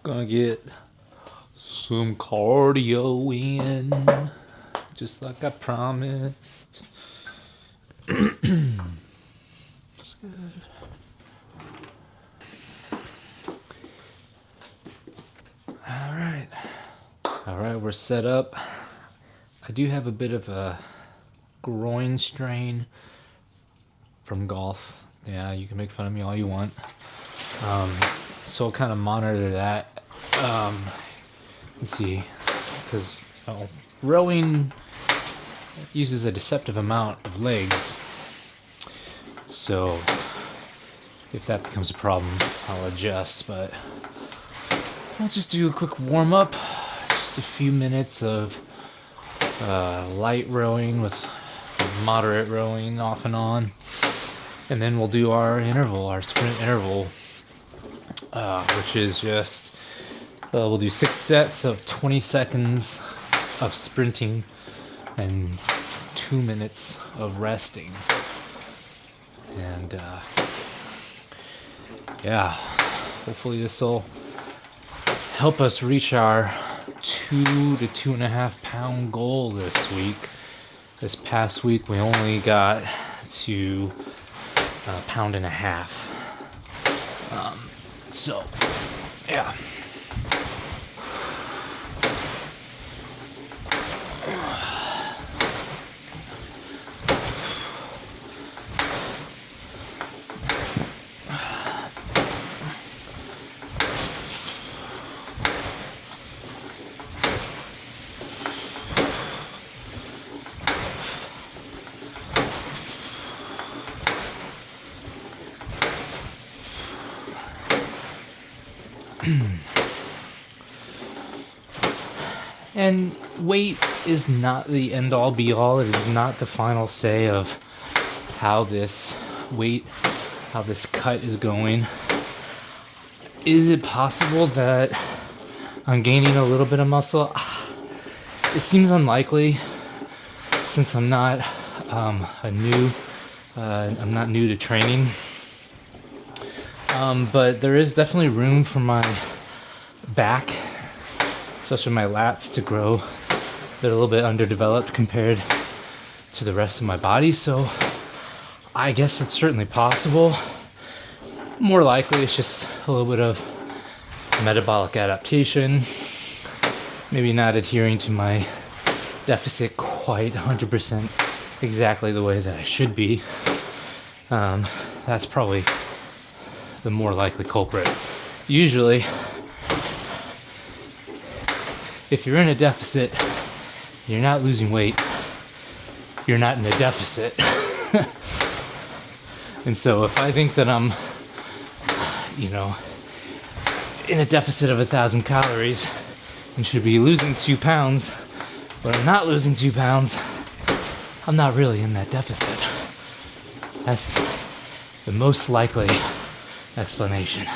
Gonna get some cardio in, just like I promised. That's good. All right, we're set up. I do have a bit of a groin strain from golf. Yeah, you can make fun of me all you want. So I'll kind of monitor that. Let's see, because rowing uses a deceptive amount of legs. So if that becomes a problem, I'll adjust. But I'll just do a quick warm up, just a few minutes of light rowing with moderate rowing off and on. And then we'll do our sprint interval, which is just, we'll do 6 sets of 20 seconds of sprinting and 2 minutes of resting. And yeah, hopefully this will help us reach our 2 to 2.5 pound goal this week. This past week we only got to 1.5 pounds. So yeah. And weight is not the end-all be-all. It is not the final say of how this cut is going. Is it possible that I'm gaining a little bit of muscle? It seems unlikely, since I'm not I'm not new to training. But there is definitely room for my back, especially my lats, to grow. They're a little bit underdeveloped compared to the rest of my body, so I guess it's certainly possible. More likely it's just a little bit of metabolic adaptation, maybe not adhering to my deficit quite 100% exactly the way that I should be. That's probably the more likely culprit. Usually, if you're in a deficit, you're not losing weight, you're not in a deficit. And so if I think that I'm, in a deficit of 1,000 calories and should be losing 2 pounds, but I'm not losing 2 pounds, I'm not really in that deficit. That's the most likely explanation.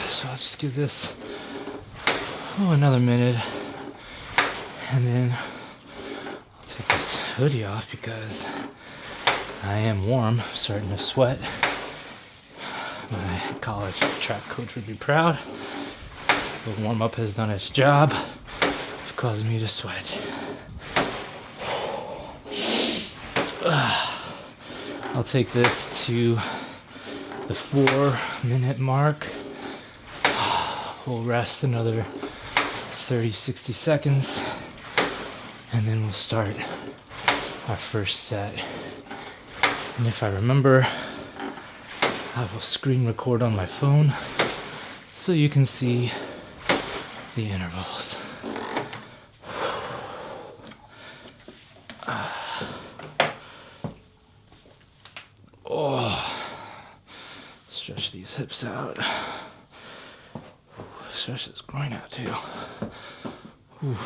So I'll just give this another minute, and then I'll take this hoodie off because I am warm, starting to sweat. My college track coach would be proud. The warm-up has done its job of causing me to sweat. I'll take this to the 4-minute mark. We'll rest another 30-60 seconds, and then we'll start our first set. And if I remember, I will screen record on my phone so you can see the intervals. Stretch these hips out. Stretch this groin out too. Ooh.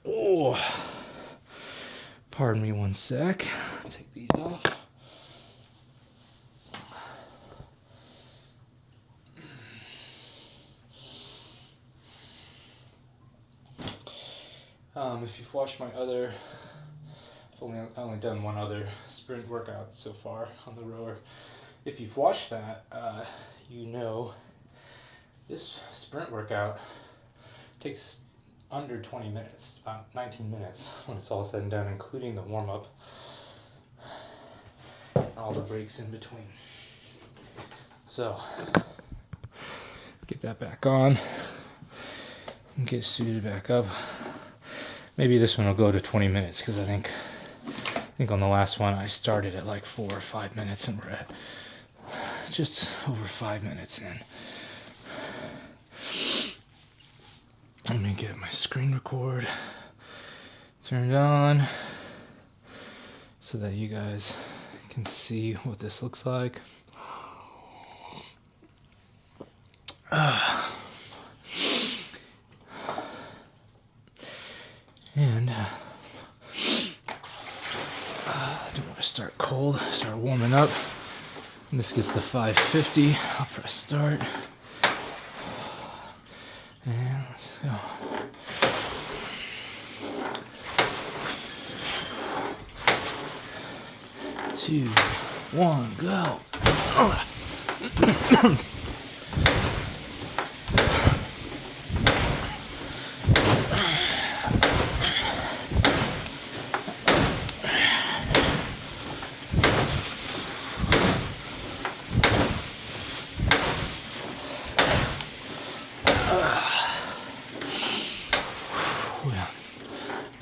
Oh, pardon me one sec. Take these off. If you've watched my other, I've only done one other sprint workout so far on the rower. If you've watched that, you know this sprint workout takes under 20 minutes, about 19 minutes when it's all said and done, including the warm-up and all the breaks in between. So, get that back on and get suited back up. Maybe this one will go to 20 minutes because I think on the last one I started at like 4 or 5 minutes and we're at just over 5 minutes in. Let me get my screen record turned on so that you guys can see what this looks like. And I don't want to start cold, start warming up. And this gets to 550. I'll press start. And let's go. Two, one, go.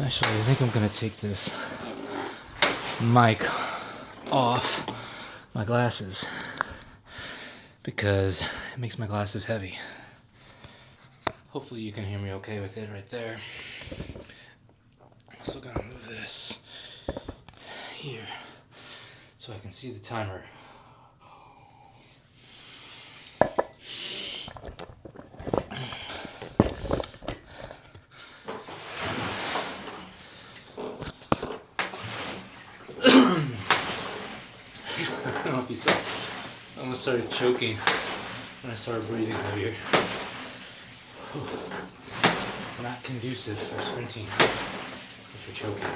Actually, I think I'm gonna take this mic off my glasses because it makes my glasses heavy. Hopefully you can hear me okay with it right there. I'm also gonna move this here so I can see the timer. I don't know if you saw, I almost started choking when I started breathing heavier. Not conducive for sprinting if you're choking.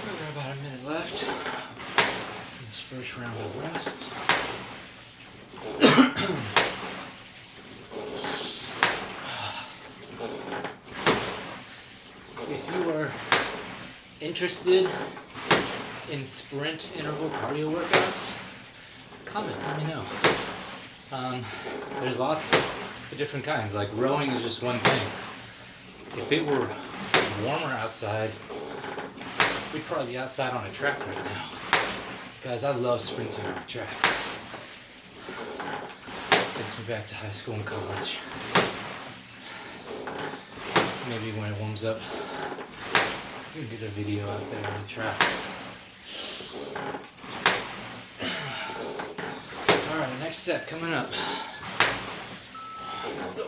We've got about a minute left in this first round of rest. If you are interested in sprint interval cardio workouts, comment, let me know. There's lots of different kinds, like rowing is just one thing. If it were warmer outside, we'd probably be outside on a track right now. Guys, I love sprinting on a track. It takes me back to high school and college. Maybe when it warms up, we can get a video out there on the track. Alright, next set coming up. Go.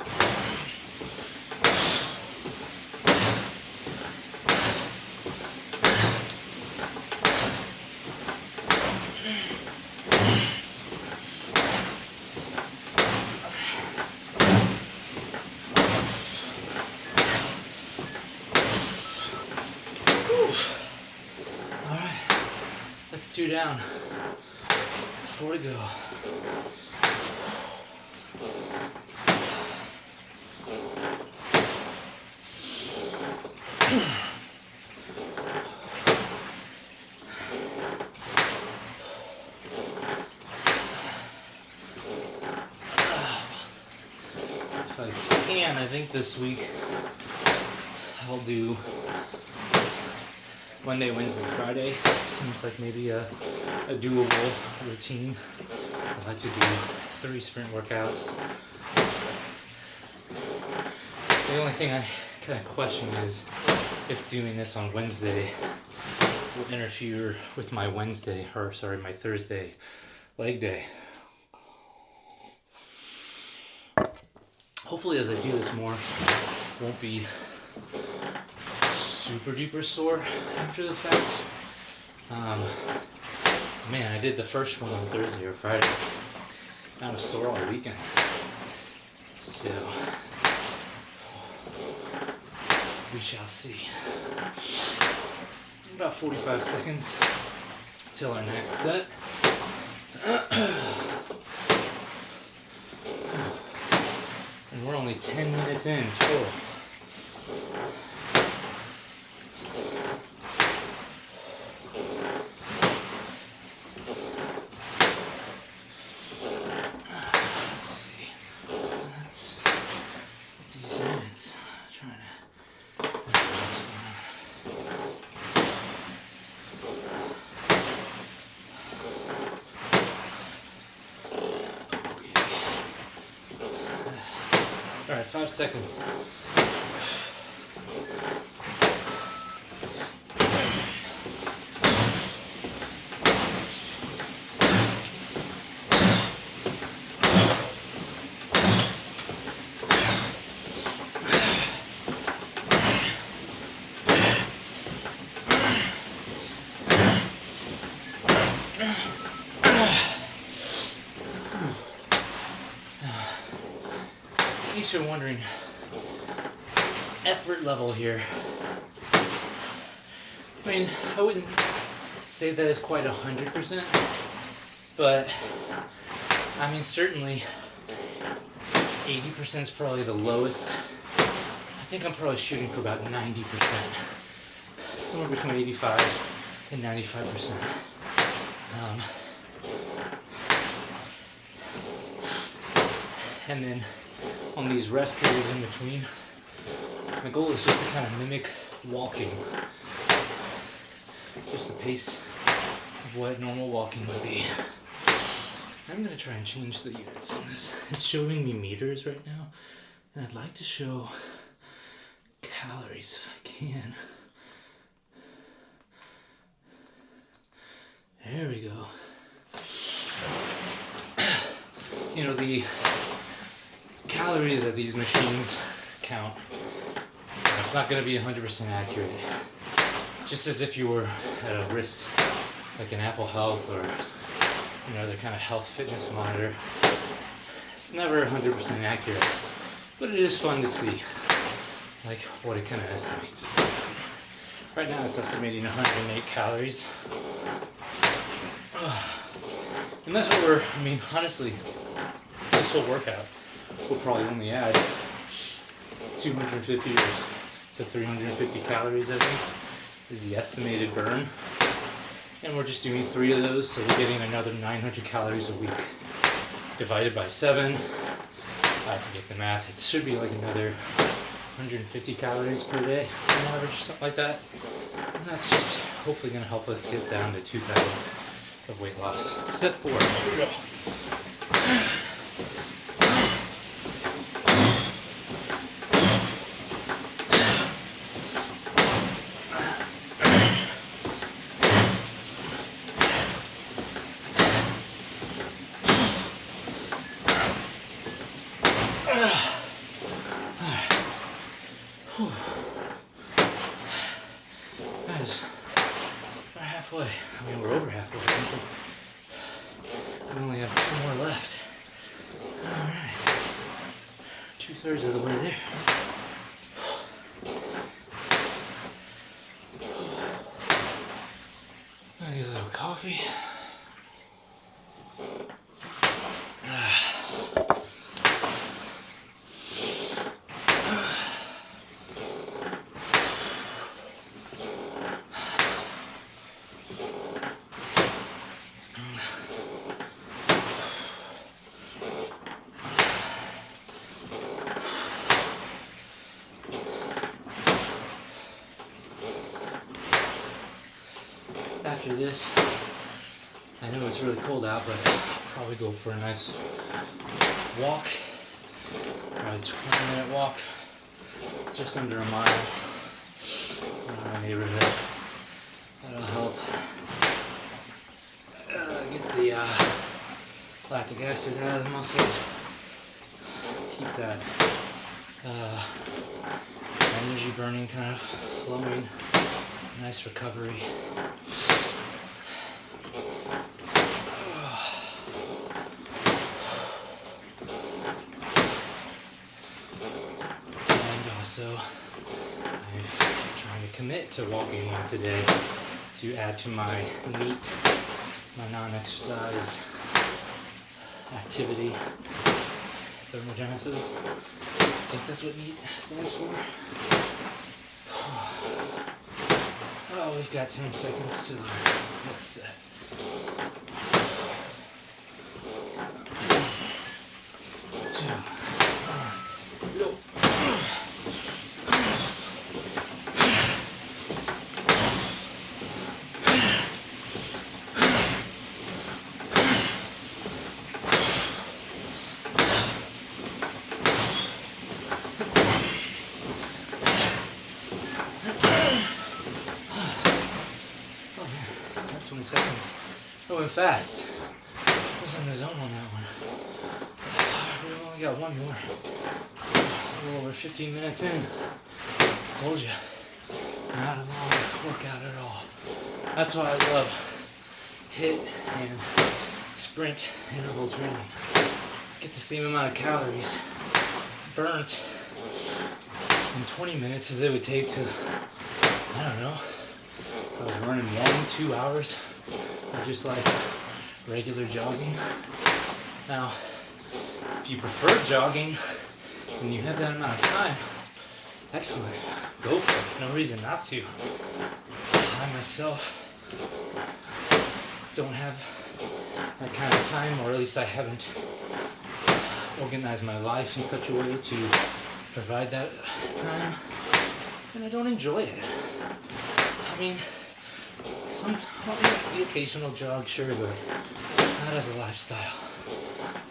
Alright, that's 2 down. 4 to go. If I can, I think this week I'll do Monday, Wednesday, Friday. Seems like maybe a doable routine. I like to do 3 sprint workouts. The only thing I kind of question is if doing this on Wednesday will interfere with my my Thursday leg day. Hopefully as I do this more, won't be super duper sore after the fact. Man, I did the first one on Thursday or Friday. I was sore all weekend. So, we shall see. About 45 seconds till our next set. And we're only 10 minutes in total. Let's see. Let's get these units. Trying to. Alright, 5 seconds. In case you're wondering, effort level here. I mean, I wouldn't say that it's quite 100%, but I mean, certainly 80% is probably the lowest. I think I'm probably shooting for about 90%, somewhere between 85 and 95%. And then on these rest periods in between, my goal is just to kind of mimic walking. Just the pace of what normal walking would be. I'm going to try and change the units on this. It's showing me meters right now, and I'd like to show calories if I can. There we go. You know, the calories that these machines count, it's not going to be 100% accurate. Just as if you were at a wrist, like an Apple Health or other kind of health fitness monitor. It's never 100% accurate, but it is fun to see, like what it kind of estimates. Right now it's estimating 108 calories. And that's what honestly, this whole workout will probably only add 250 to 350 calories, I think, is the estimated burn. And we're just doing 3 of those, so we're getting another 900 calories a week. Divided by 7, I forget the math, it should be like another 150 calories per day on average, something like that. And that's just hopefully going to help us get down to 2 pounds of weight loss. Step 4, here we go. Guys, we're halfway. I mean, we're over halfway. We only have 2 more left. Alright. 2/3 of the way there. I'll get a little coffee. After this, I know it's really cold out, but I'll probably go for a nice walk, probably a 20-minute walk, just under a mile around my neighborhood. That'll help get the lactic acid out of the muscles, keep that Energy burning, kind of flowing. Nice recovery. And also, I'm trying to commit to walking once a day to add to my NEAT, my non-exercise activity, thermogenesis. I think that's what NEAT stands for. Oh, we've got 10 seconds to the 5th set. Oh man, that 20 seconds. I went fast. I was in the zone on that one. We've only got one more. A little over 15 minutes in. Told you. Not a long workout at all. That's why I love HIIT and sprint interval training. Get the same amount of calories burnt in 20 minutes as it would take to, I don't know, if I was running 1-2 hours of just like regular jogging. Now, if you prefer jogging and you have that amount of time, excellent, go for it, no reason not to. I myself don't have that kind of time, or at least I haven't organized my life in such a way to provide that time, and I don't enjoy it. I mean, I'll make the occasional jog, sure, but not as a lifestyle.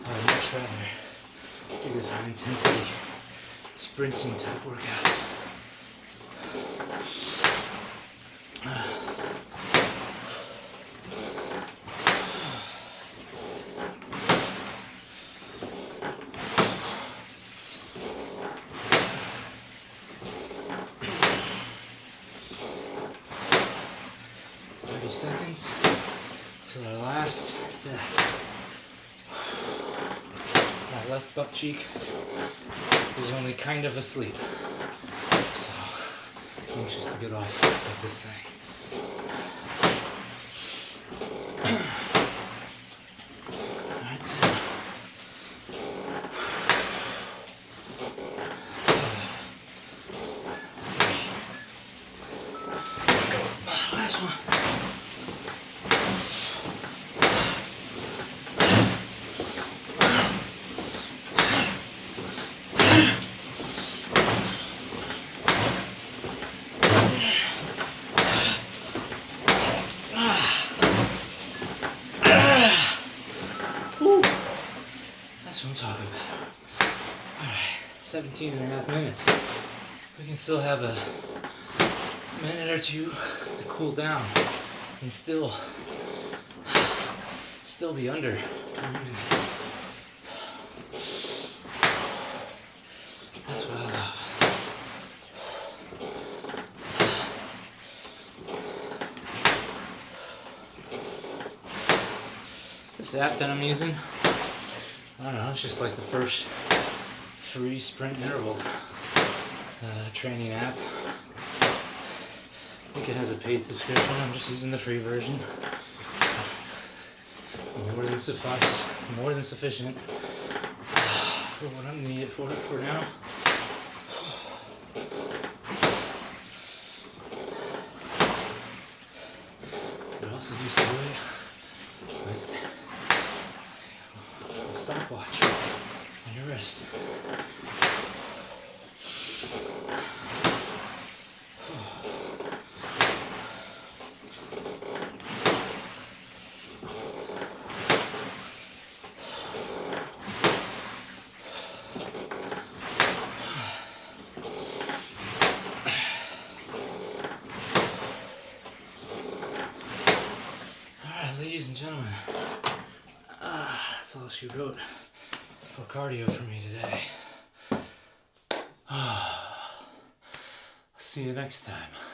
I would much rather do this high intensity sprinting type workouts. 30 seconds till our last set. My left butt cheek is only kind of asleep, so I'm anxious to get off of this thing. Alright, so last one. That's what I'm talking about. Alright, 17 and a half minutes. We can still have a minute or two to cool down and still be under 20 minutes. That's what I love. This app that I'm using, I don't know, it's just like the first free sprint interval training app. I think it has a paid subscription. I'm just using the free version. It's more than sufficient for what I'm needed for now. Could also just do it with a stopwatch on your wrist. Ladies and gentlemen, that's all she wrote for cardio for me today. See you next time.